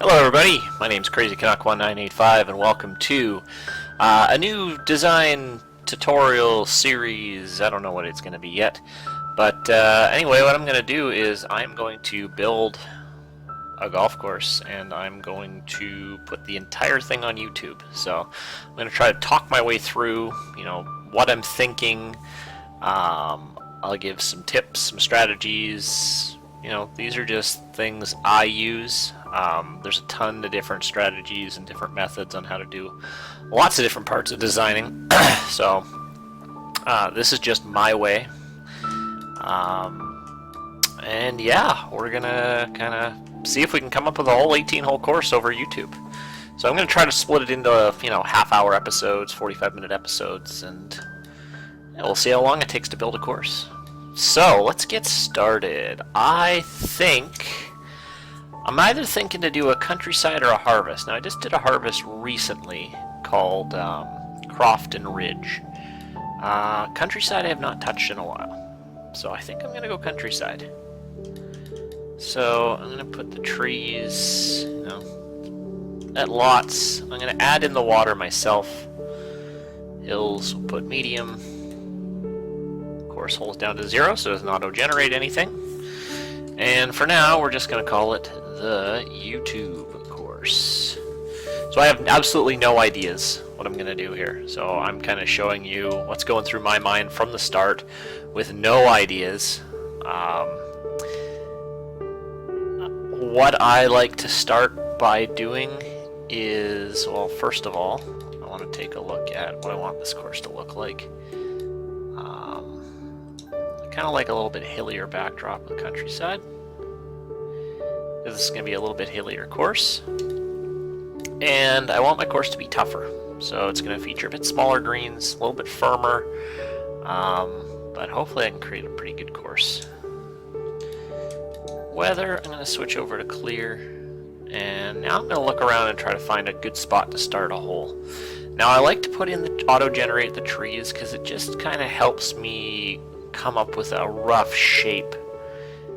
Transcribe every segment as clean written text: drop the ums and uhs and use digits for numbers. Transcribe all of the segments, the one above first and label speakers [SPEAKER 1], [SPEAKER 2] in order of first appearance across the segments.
[SPEAKER 1] Hello everybody, my name's Crazy Canuck 1985 and welcome to a new design tutorial series. I don't know what it's going to be yet, but anyway, what I'm going to do is I'm going to build a golf course and I'm going to put the entire thing on YouTube. So I'm going to try to talk my way through, what I'm thinking. I'll give some tips, some strategies. These are just things I use. There's a ton of different strategies and different methods on how to do lots of different parts of designing. So this is just my way. And yeah, we're gonna kind of see if we can come up with a whole 18-hole course over YouTube. So I'm gonna try to split it into half-hour episodes, 45-minute episodes, and we'll see how long it takes to build a course. So let's get started. I'm either thinking to do a countryside or a harvest. Now I just did a harvest recently called Croft and Ridge. Countryside I have not touched in a while, so I think I'm going to go countryside. So I'm going to put the trees, at lots. I'm going to add in the water myself. Hills, we'll put medium. Course holes down to 0 so it doesn't auto-generate anything. And for now, we're just going to call it the YouTube course. So I have absolutely no ideas what I'm going to do here. So I'm kind of showing you what's going through my mind from the start with no ideas. What I like to start by doing is, well, first of all, I want to take a look at what I want this course to look like. Kind of like a little bit hillier backdrop with countryside. This is going to be a little bit hillier course. And I want my course to be tougher. So it's going to feature a bit smaller greens, a little bit firmer. But hopefully I can create a pretty good course. Weather, I'm going to switch over to clear. And now I'm going to look around and try to find a good spot to start a hole. Now I like to put in the auto-generate the trees because it just kind of helps me come up with a rough shape.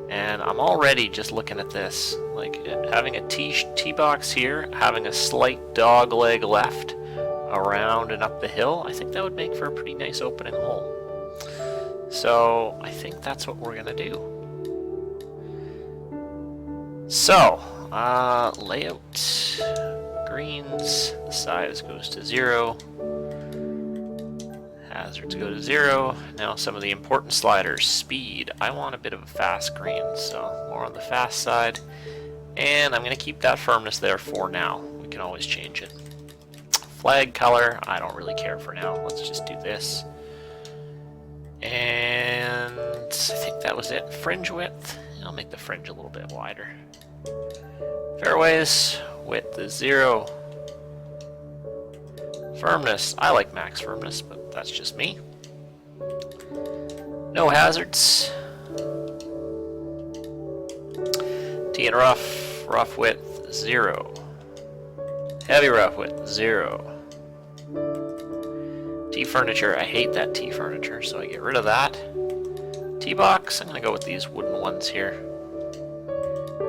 [SPEAKER 1] And I'm already just looking at this, like having a tee box here, having a slight dog leg left around and up the hill. I think that would make for a pretty nice opening hole. So I think that's what we're gonna do. So layout, greens, the size goes to 0. Hazards go to 0. Now some of the important sliders. Speed. I want a bit of a fast green, so more on the fast side. And I'm going to keep that firmness there for now. We can always change it. Flag color. I don't really care for now. Let's just do this. And I think that was it. Fringe width. I'll make the fringe a little bit wider. Fairways. Width is 0. Firmness. I like max firmness, but that's just me. No hazards. Tee and rough width 0. Heavy rough width 0. Tee furniture, I hate that tee furniture, so I get rid of that. Tee box, I'm gonna go with these wooden ones here.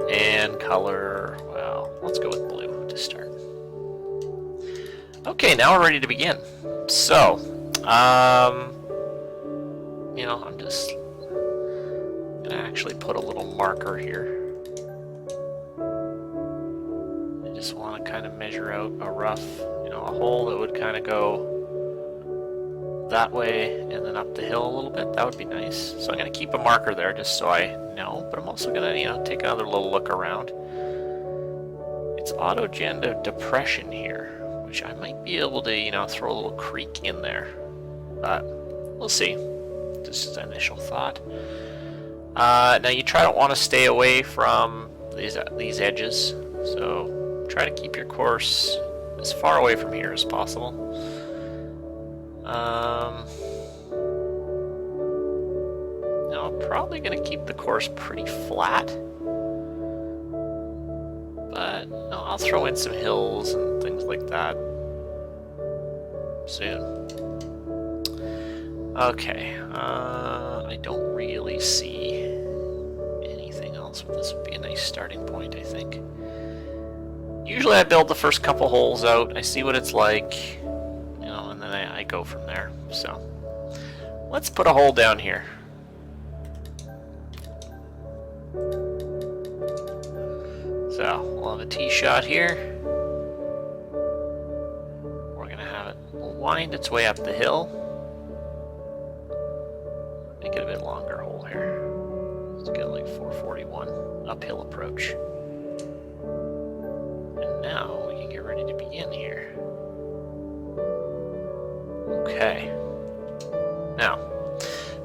[SPEAKER 1] And color, well, let's go with blue to start. Okay, now we're ready to begin. So, I'm just gonna actually put a little marker here. I just want to kind of measure out a rough, a hole that would kind of go that way and then up the hill a little bit. That would be nice. So I'm gonna keep a marker there just so I know, but I'm also gonna, take another little look around. It's auto-gen to depression here, which I might be able to, throw a little creek in there, but we'll see. This is an initial thought. Now you try to want to stay away from these edges, so try to keep your course as far away from here as possible. Now I'm probably going to keep the course pretty flat, but I'll throw in some hills and things like that soon. Okay, I don't really see anything else, but this would be a nice starting point, I think. usually I build the first couple holes out, I see what it's like, you know, and then I go from there. So let's put a hole down here. So we'll have a tee shot here. We're gonna have it wind its way up the hill. Make it a bit longer hole here. Let's get like 441 uphill approach. And now we can get ready to begin here. Okay. Now,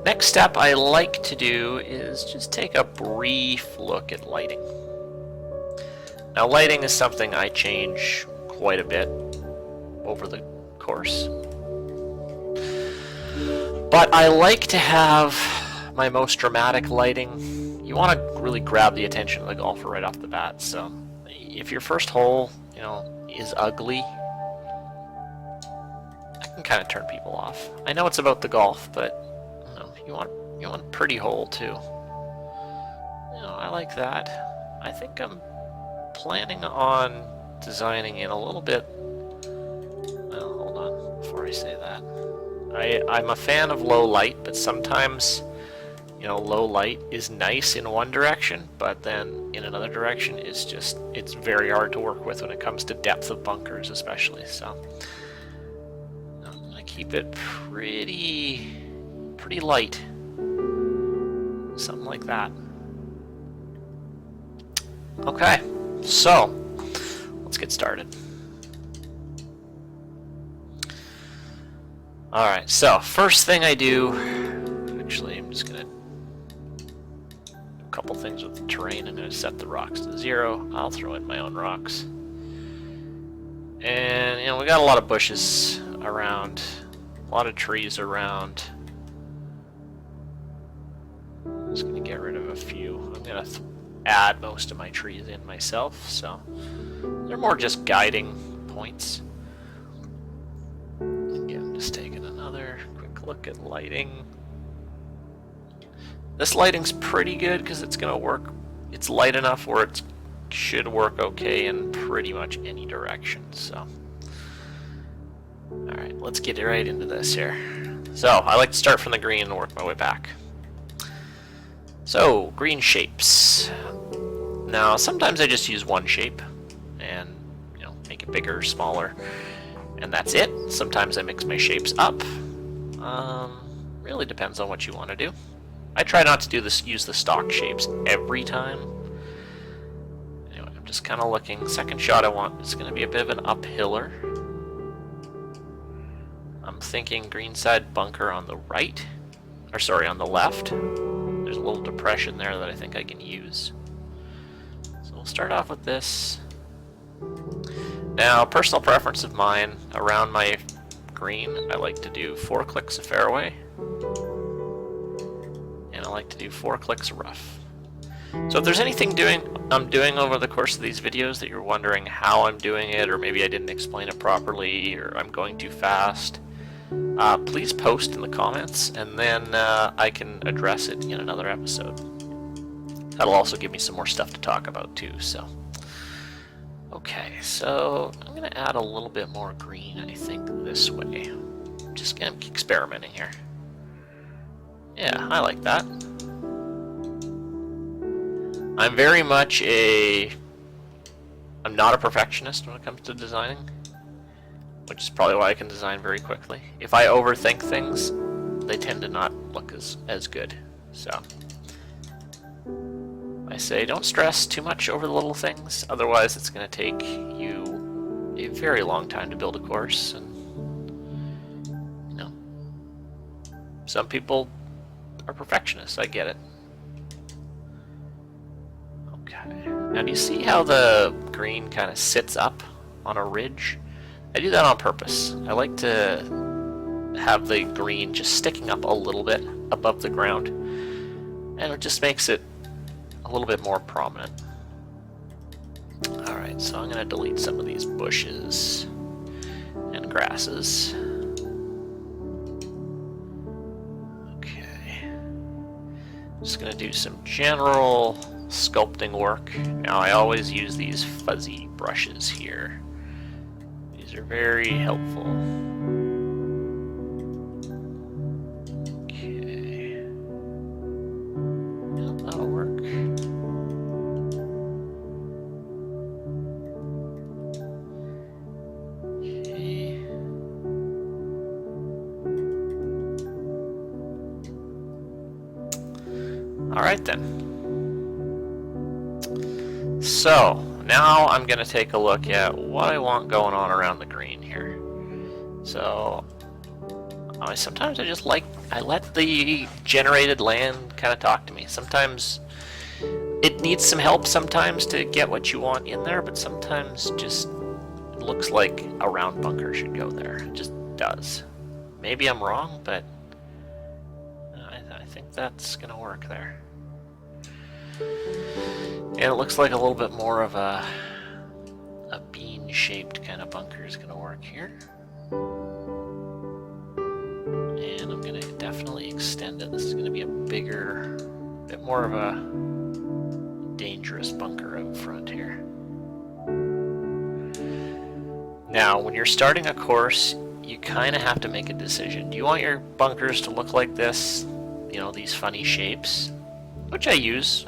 [SPEAKER 1] next step I like to do is just take a brief look at lighting. Now, lighting is something I change quite a bit over the course. But I like to have my most dramatic lighting. You want to really grab the attention of the golfer right off the bat. So if your first hole, you know, is ugly, that can kind of turn people off. I know it's about the golf, but you know, you want a pretty hole too. You know, I like that. I think I'm planning on designing in a little bit. Well, hold on before I say that. I'm a fan of low light, but sometimes, you know, low light is nice in one direction, but then in another direction it's very hard to work with when it comes to depth of bunkers especially. So I'm gonna keep it pretty light. Something like that. Okay, so let's get started. Alright, so first thing I do, actually I'm just going to do a couple things with the terrain. I'm going to set the rocks to 0. I'll throw in my own rocks. And, you know, we got a lot of bushes around, a lot of trees around. I'm just going to get rid of a few. I'm going to add most of my trees in myself, so they're more just guiding points. Again, just taking another quick look at lighting. This lighting's pretty good because it's going to work. It's light enough where it should work okay in pretty much any direction. So, alright, let's get right into this here. So, I like to start from the green and work my way back. So, green shapes. Now, sometimes I just use one shape and, you know, make it bigger or smaller, and that's it. Sometimes I mix my shapes up. Really depends on what you want to do. I try not to do this, use the stock shapes every time. Anyway, I'm just kind of looking. Second shot I want is going to be a bit of an uphiller. I'm thinking greenside bunker on the right, or sorry, on the left. There's a little depression there that I think I can use. So we'll start off with this. Now, personal preference of mine, around my green, I like to do 4 clicks of fairway. And I like to do 4 clicks of rough. So if there's anything I'm doing over the course of these videos that you're wondering how I'm doing it, or maybe I didn't explain it properly, or I'm going too fast, please post in the comments, and then I can address it in another episode. That'll also give me some more stuff to talk about too. So, okay, so I'm going to add a little bit more green, I think, this way. I'm just going to be experimenting here. Yeah, I like that. I'm very much I'm not a perfectionist when it comes to designing, which is probably why I can design very quickly. If I overthink things, they tend to not look as good. So I say don't stress too much over the little things, otherwise it's going to take you a very long time to build a course. And you know, some people are perfectionists, I get it. Okay, now do you see how the green kind of sits up on a ridge? I do that on purpose. I like to have the green just sticking up a little bit above the ground, and it just makes it a little bit more prominent. Alright, so I'm going to delete some of these bushes and grasses. Okay. Just going to do some general sculpting work. Now I always use these fuzzy brushes here. These are very helpful. Okay. Yep, that'll work. Okay. Alright then. So, now I'm going to take a look at what I want going on around the green here. So, sometimes I let the generated land kind of talk to me. Sometimes it needs some help sometimes to get what you want in there, but sometimes just it looks like a round bunker should go there. It just does. Maybe I'm wrong, but I think that's going to work there. And it looks like a little bit more of a bean-shaped kind of bunker is going to work here. And I'm going to definitely extend it. This is going to be a bigger, bit more of a dangerous bunker out front here. Now, when you're starting a course, you kind of have to make a decision. Do you want your bunkers to look like this? You know, these funny shapes, which I've used,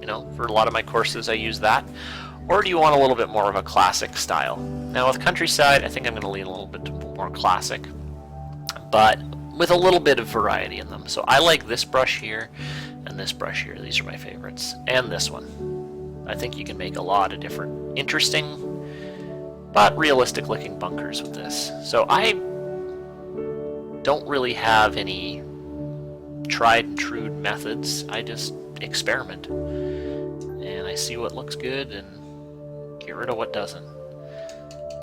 [SPEAKER 1] you know, for a lot of my courses I use that. Or do you want a little bit more of a classic style? Now with Countryside, I think I'm going to lean a little bit more classic, but with a little bit of variety in them. So I like this brush here and this brush here. These are my favorites. And this one. I think you can make a lot of different interesting but realistic looking bunkers with this. So I don't really have any tried and true methods. I just experiment and I see what looks good and get rid of what doesn't.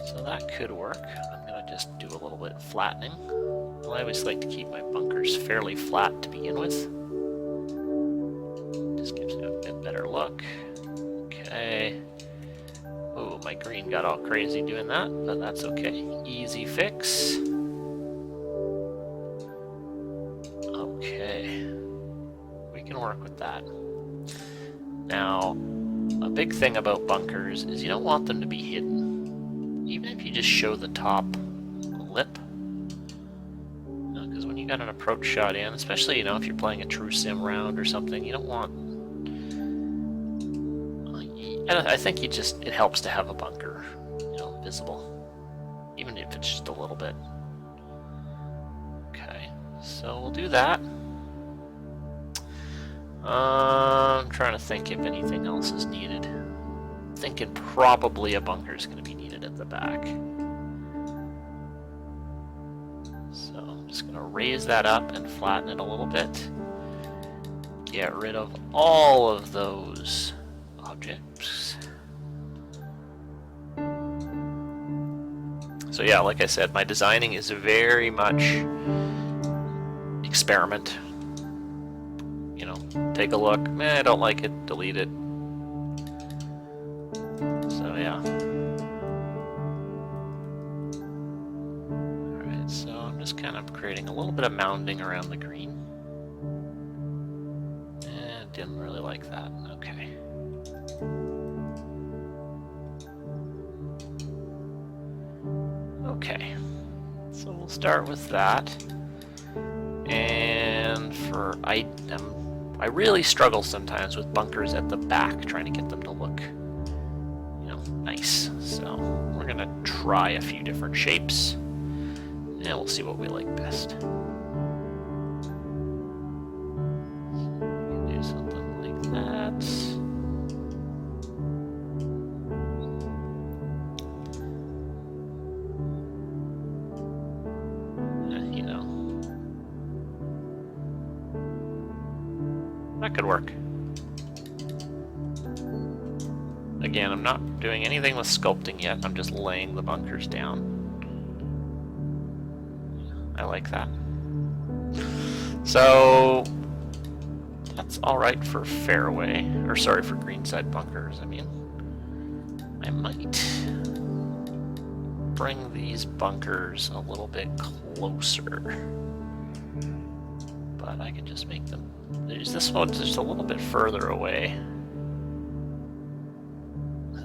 [SPEAKER 1] So that could work. I'm gonna just do a little bit of flattening. Well, I always like to keep my bunkers fairly flat to begin with. Just gives it a bit better look. Okay. Oh, my green got all crazy doing that, but that's okay. Easy fix. Okay. We can work with that. Now, a big thing about bunkers is you don't want them to be hidden. Even if you just show the top lip. Because when you got an approach shot in, especially, you know, if you're playing a true sim round or something, you don't want... I think it helps to have a bunker, you know, visible. Even if it's just a little bit. Okay, so we'll do that. I'm trying to think if anything else is needed. I'm thinking probably a bunker is going to be needed at the back. So I'm just going to raise that up and flatten it a little bit. Get rid of all of those objects. So yeah, like I said, my designing is very much experiment. You know, take a look. I don't like it. Delete it. So yeah. Alright, so I'm just kind of creating a little bit of mounding around the green. Didn't really like that. Okay. Okay. So we'll start with that. And for I really struggle sometimes with bunkers at the back, trying to get them to look, you know, nice. So we're gonna try a few different shapes, and we'll see what we like best. Do something like that. You know, that could work. Again, I'm not doing anything with sculpting yet. I'm just laying the bunkers down. I like that. So that's all right for Fairway, or sorry, for greenside bunkers. I mean, I might bring these bunkers a little bit closer. but I can just make them... This one's just a little bit further away.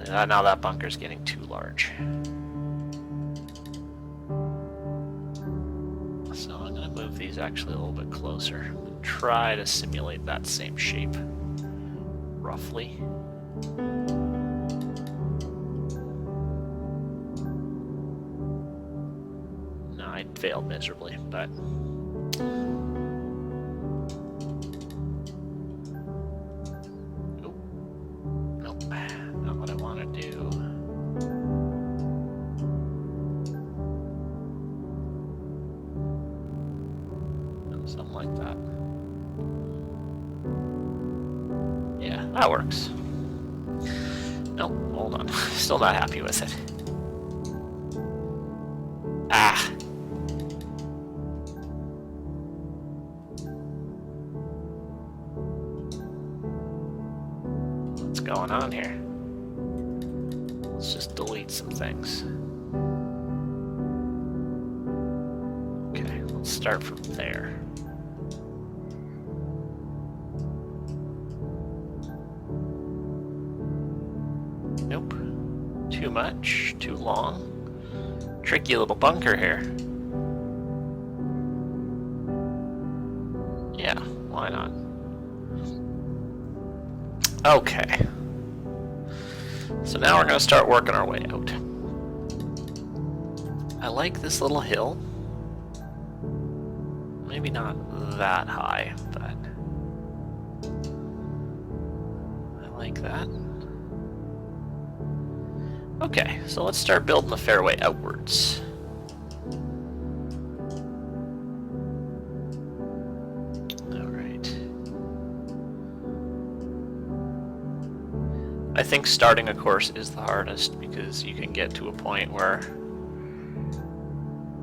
[SPEAKER 1] Now that bunker's getting too large. So I'm going to move these actually a little bit closer. Try to simulate that same shape, roughly. No, I failed miserably, but... That works. Nope, hold on. Still not happy with it. Ah. What's going on here? Let's just delete some things. Okay, let's start from there. Nope. Too much. Too long. Tricky little bunker here. Yeah, why not? Okay. So now we're going to start working our way out. I like this little hill. Maybe not that high, but I like that. Okay, so let's start building the fairway outwards. Alright. I think starting a course is the hardest because you can get to a point where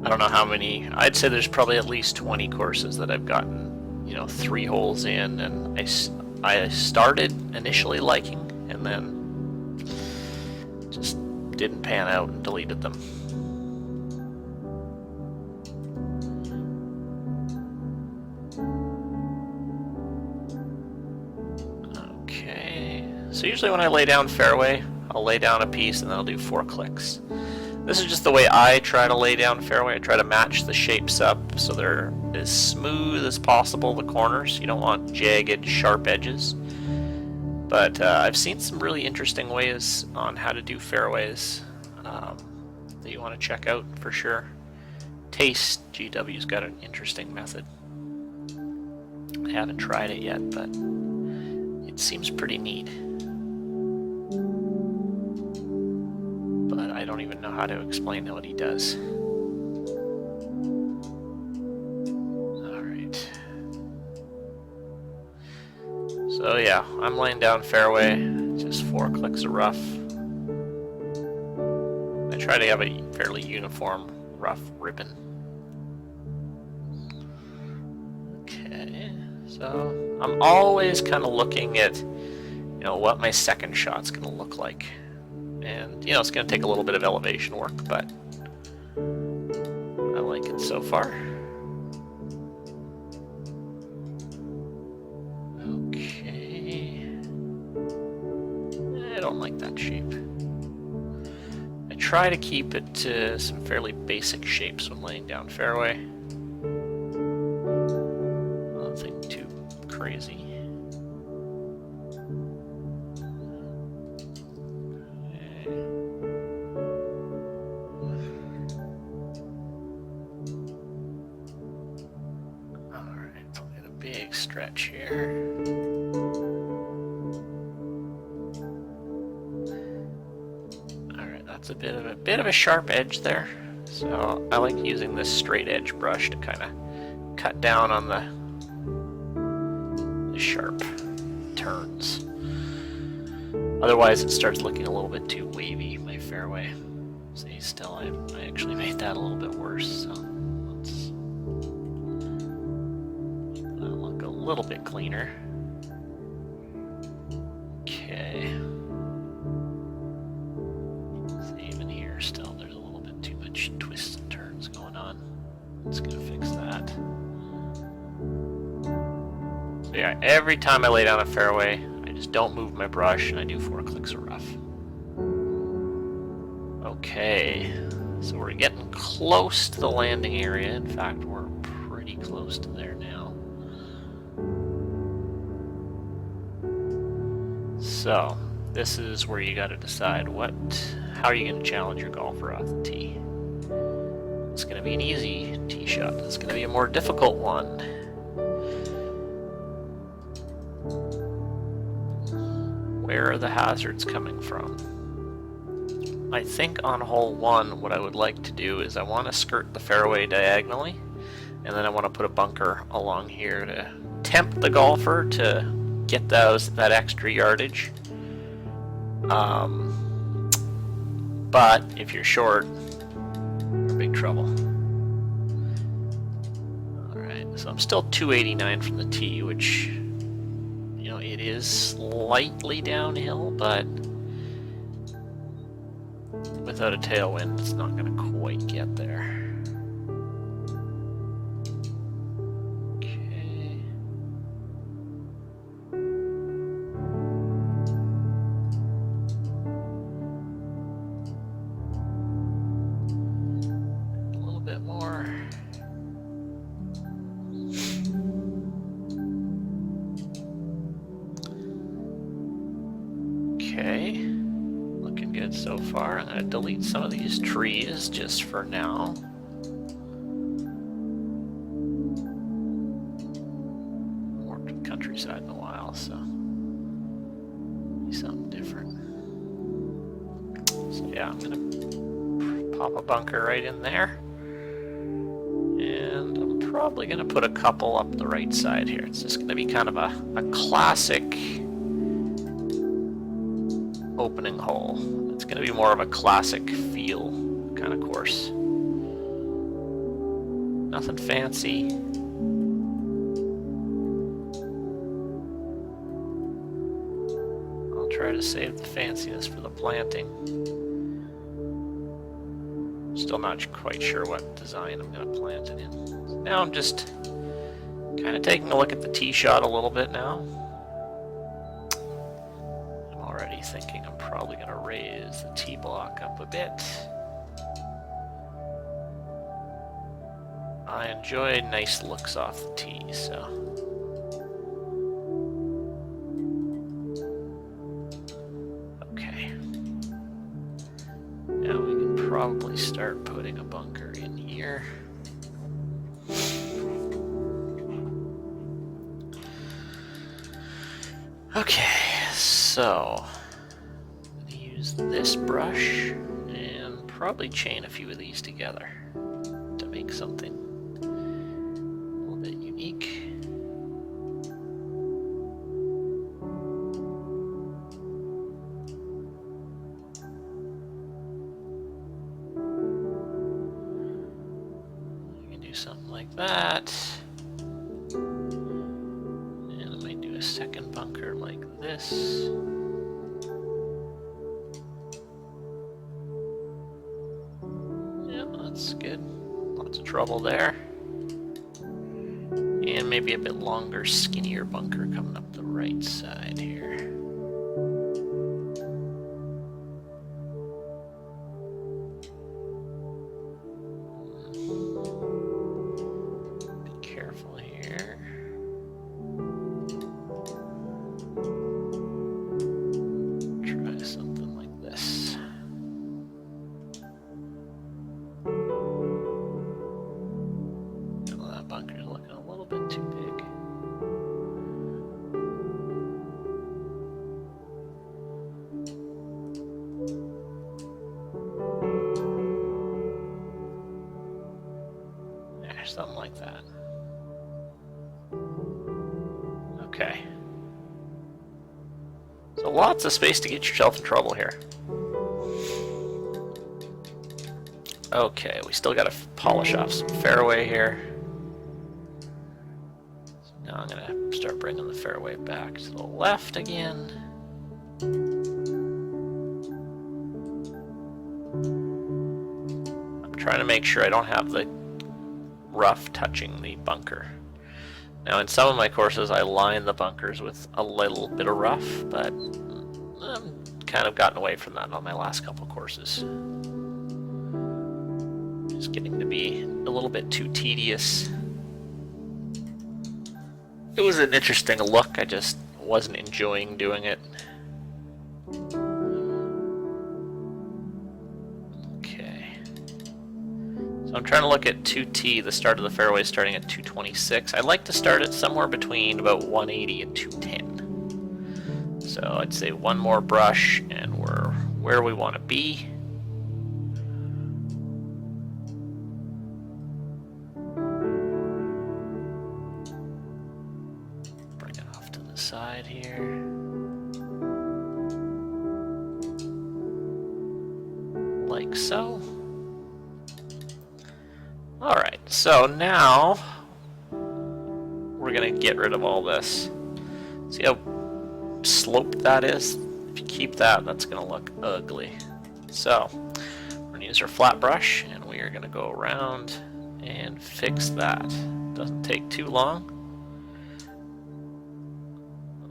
[SPEAKER 1] I don't know how many, I'd say there's probably at least 20 courses that I've gotten, 3 holes in, and I started initially liking and then just didn't pan out and deleted them. Okay, so usually when I lay down fairway, I'll lay down a piece and then I'll do 4 clicks. This is just the way I try to lay down fairway. I try to match the shapes up so they're as smooth as possible, the corners. You don't want jagged, sharp edges. But I've seen some really interesting ways on how to do fairways that you want to check out for sure. Taste GW's got an interesting method. I haven't tried it yet, but it seems pretty neat. But I don't even know how to explain what he does. Alright. So yeah, I'm laying down fairway, just 4 clicks of rough. I try to have a fairly uniform rough ribbon. Okay, so I'm always kind of looking at, what my second shot's going to look like. And, it's going to take a little bit of elevation work, but I like it so far. Okay. I don't like that shape. I try to keep it to some fairly basic shapes when laying down fairway. Nothing too crazy. Stretch here. Alright, that's a bit of a sharp edge there. So I like using this straight edge brush to kind of cut down on the sharp turns. Otherwise it starts looking a little bit too wavy, my fairway. See, still I actually made that a little bit worse, so a little bit cleaner. Okay. See, even here still there's a little bit too much twists and turns going on. It's gonna fix that. yeah, every time I lay down a fairway, I just don't move my brush and I do 4 clicks of rough. Okay, so we're getting close to the landing area. In fact, we're pretty close to there now. So, this is where you got to decide how are you going to challenge your golfer off the tee. It's going to be an easy tee shot. It's going to be a more difficult one. Where are the hazards coming from? I think on hole 1, what I would like to do is I want to skirt the fairway diagonally, and then I want to put a bunker along here to tempt the golfer to get that extra yardage. But if you're short, you're in big trouble. Alright, so I'm still 289 from the tee, which, you know, it is slightly downhill, but without a tailwind, it's not going to quite get there. Okay. A little bit more. Okay. Looking good so far. I'm going to delete some of these trees just for now. I've worked with countryside in a while, so something different. So yeah, I'm going to pop a bunker right in there. And I'm probably going to put a couple up the right side here. It's just going to be kind of a classic opening hole. It's going to be more of a classic feel kind of course. Nothing fancy. I'll try to save the fanciness for the planting. Still not quite sure what design I'm going to plant it in. So now I'm just kind of taking a look at the tee shot a little bit now. I'm already thinking I'm probably going to raise the tee block up a bit. I enjoy nice looks off the tee, so. Okay. Now we can probably start putting a bunker in here. Okay, so I'm going to use this brush and probably chain a few of these together to make something a little bit unique. You can do something like that. Second bunker like this. Yeah, that's good. Lots of trouble there. And maybe a bit longer, skinnier bunker coming up the right side here. Be careful here. Something like this. Well, that bunker's looking a little bit too big. There, something like that. Okay. So lots of space to get yourself in trouble here. Okay, we still got to polish off some fairway here. So now I'm going to start bringing the fairway back to the left again. I'm trying to make sure I don't have the rough touching the bunker. Now in some of my courses I line the bunkers with a little bit of rough, but I've kind of gotten away from that on my last couple courses. It's getting to be a little bit too tedious. It was an interesting look, I just wasn't enjoying doing it. Okay. So I'm trying to look at 2T, the start of the fairway starting at 226. I'd like to start it somewhere between about 180 and 210. So I'd say one more brush and we're where we want to be. Side here. Like so. Alright, so now we're gonna get rid of all this. See how sloped that is? If you keep that, that's gonna look ugly. So we're gonna use our flat brush and we are gonna go around and fix that. Doesn't take too long.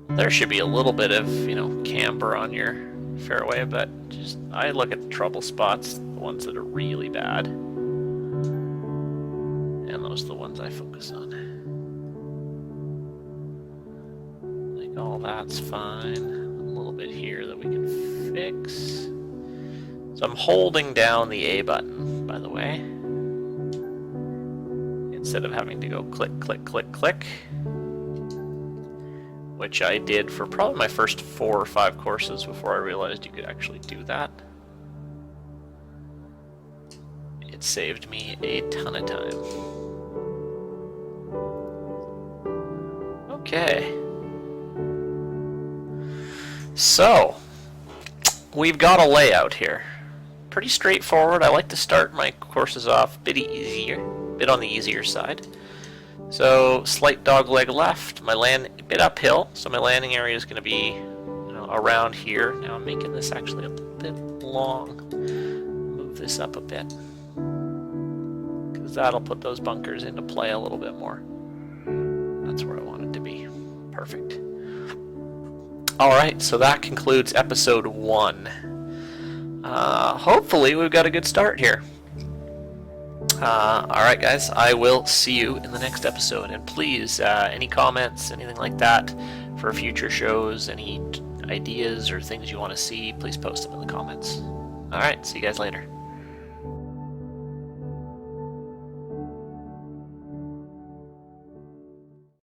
[SPEAKER 1] There should be a little bit of, camber on your fairway, but just I look at the trouble spots, the ones that are really bad, and those are the ones I focus on. Like all that's fine. A little bit here that we can fix. So I'm holding down the A button, by the way, instead of having to go click, click, click, click. Which I did for probably my first 4 or 5 courses before I realized you could actually do that. It saved me a ton of time. Okay. So, we've got a layout here. Pretty straightforward. I like to start my courses off a bit on the easier side. So slight dogleg left, a bit uphill, so my landing area is going to be around here. Now I'm making this actually a bit long. Move this up a bit, because that'll put those bunkers into play a little bit more. That's where I want it to be. Perfect. Alright, so that concludes episode 1. Hopefully we've got a good start here. Alright guys, I will see you in the next episode, and please, any comments, anything like that for future shows, any ideas or things you want to see, please post them in the comments. Alright, see you guys later.